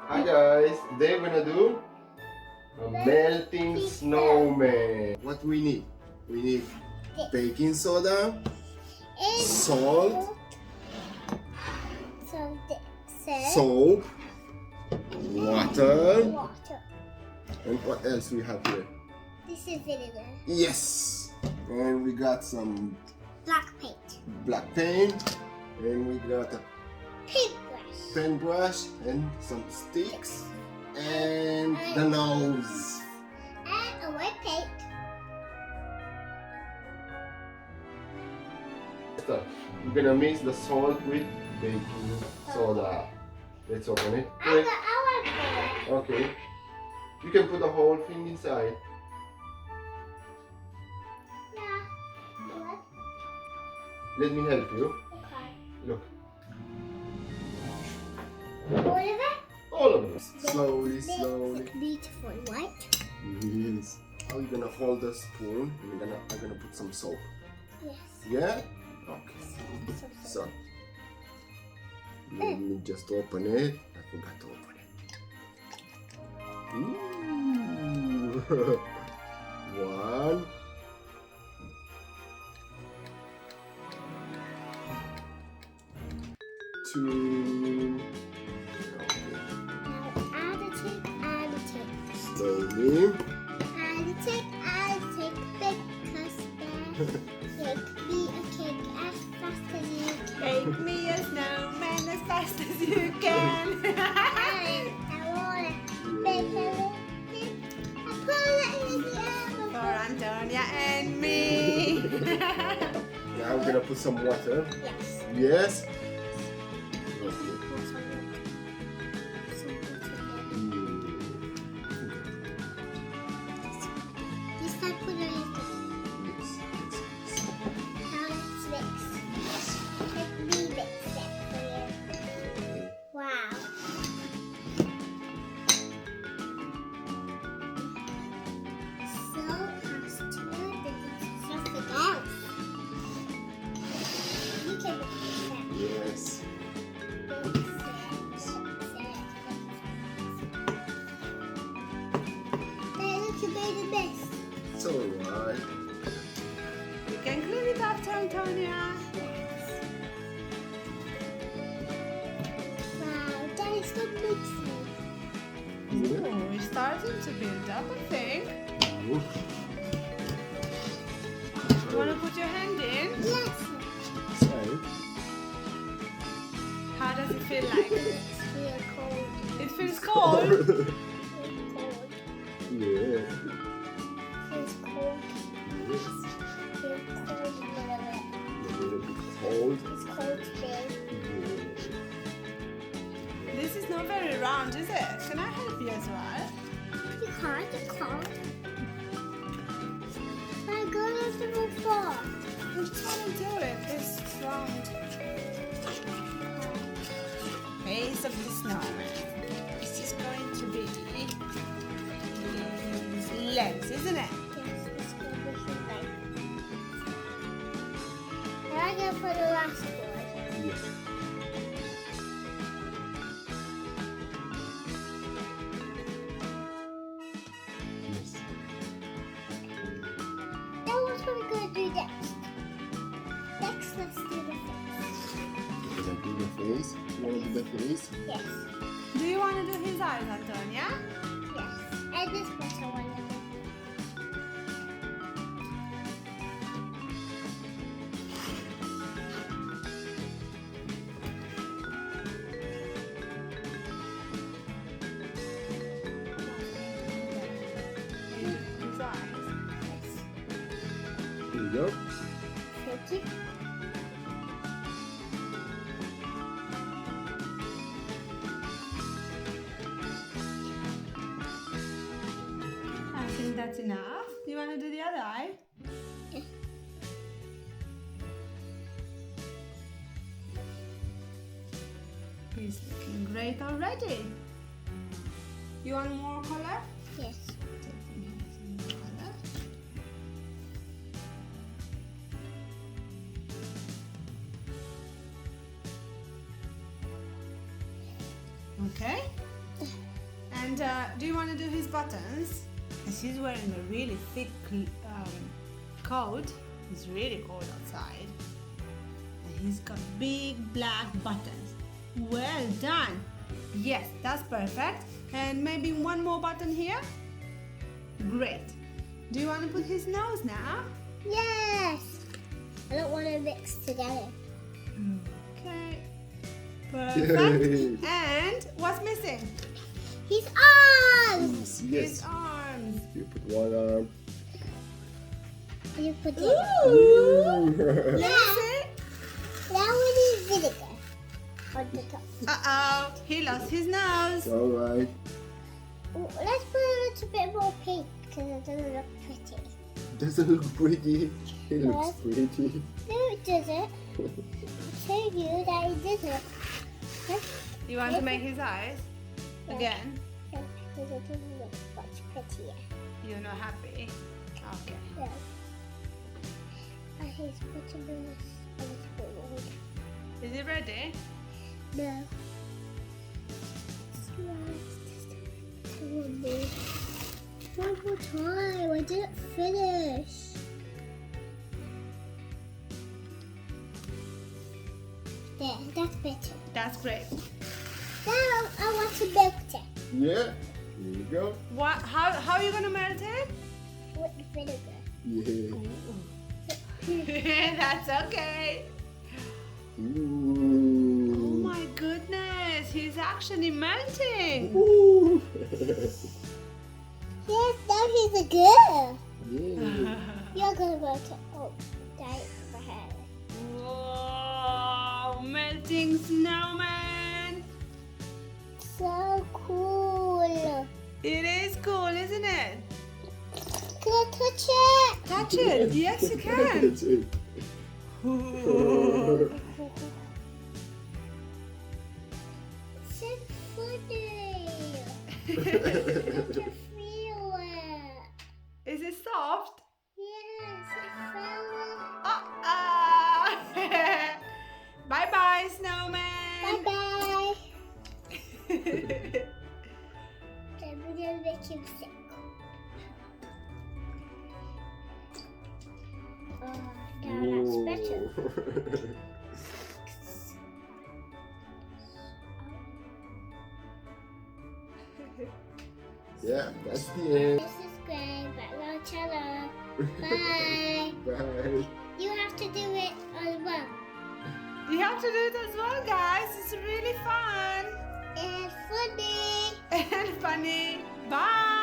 Hi guys, today we're gonna do a melting snowman. What we need? We need baking soda, salt, soap, water, and what else we have here? This is vinegar. Yes, and we got some Black paint. and we got a Paintbrush. paintbrush and some sticks and the nose. And a white paint. So, we're gonna mix the salt with baking soda. Let's open it. I want to. Okay. You can put the whole thing inside. Yeah. What? Let me help you. Okay. Look. All of it? All of it. Slowly, slowly. It's beautiful, right? Yes. Now you're gonna hold the spoon and I'm gonna put some soap. Yes. Yeah? Okay. So let me just open it. I forgot to open it. Ooh. One. Two. Okay. Now add a tick. Slowly. Add a tick, because make me a cake as fast as you can. Make me a snowman as fast as you can. I want to make a little thing. I put it in the oven. For Antonia and me. Now we're gonna put some water. Yes. Yes. This time put it in. Now let's mix. Let me mix it for you. Wow. So has to it's something else. You can mix it. Yes. It's alright. You can clean it after Antonia. Wow, that is so mixing. Oh, it's starting to build up, I think. Oof. You want to put your hand in? Yes. Sorry. How does it feel like? It's real cold. It feels cold. It's cold. Yeah. It's cold. Yes. It's cold a little bit. A little bit cold. It's cold today. This is not very round, is it? Can I help you as well? You can't. I'm going to move far. Which one to do it? This round face of the snowman. This is going to be his legs, isn't it? Yes, it's going to be like. And I'm going to put the last one. Yes. Yes. Now what are we going to do next? Next, let's do the face. Can I do the face? You want to do the face? Yes. Do you want to do his eyes, Antonia? Yes. And this part I want to do. His eyes. Yes. Here we go. Thank you. I think that's enough. Do you want to do the other eye? Yeah. He's looking great already. You want more color? Yes. Okay. And do you want to do his buttons? Because he's wearing a really thick coat. It's really cold outside. And he's got big black buttons. Well done. Yes, that's perfect. And maybe one more button here. Great. Do you want to put his nose now? Yes. I don't want to mix together. Okay. Perfect. And what's missing? His arms. His arms. You put one arm. You put it. Ooh. Yeah. Yeah. That one is vinegar on the top. Uh-oh. He lost his nose. Alright. Oh, let's put a little bit more pink because it doesn't look pretty. Doesn't look pretty. It looks pretty. No, it doesn't. I told you that it doesn't. You want to make his eyes? Again? Yeah, because it doesn't look much prettier. You're not happy? Okay. Yeah. And he's putting this a little bit more. Is it ready? No. One more time. I didn't finish. There, that's better. That's great. Now I want to melt it Yeah. Here you go. What? How are you gonna melt it? with vinegar. Yeah. That's okay. Ooh. Oh my goodness, he's actually melting. Ooh. Yes, now he's a girl. Yeah. You're gonna melt it. Oh, die for her. Whoa, melting snowman. So cool. It is cool, isn't it? Can I touch it? Touch it. Yes, you can. That's it. So funny. I can feel it. Is it soft? Yes, I felt Bye bye, snowman. it. Bye bye. I'm gonna make him sick. Oh, now that's better. Yeah, that's the end. Subscribe at our channel. Bye. Bye. You have to do it as well. You have to do it as well, guys. It's really fun And funny. and funny. Bye.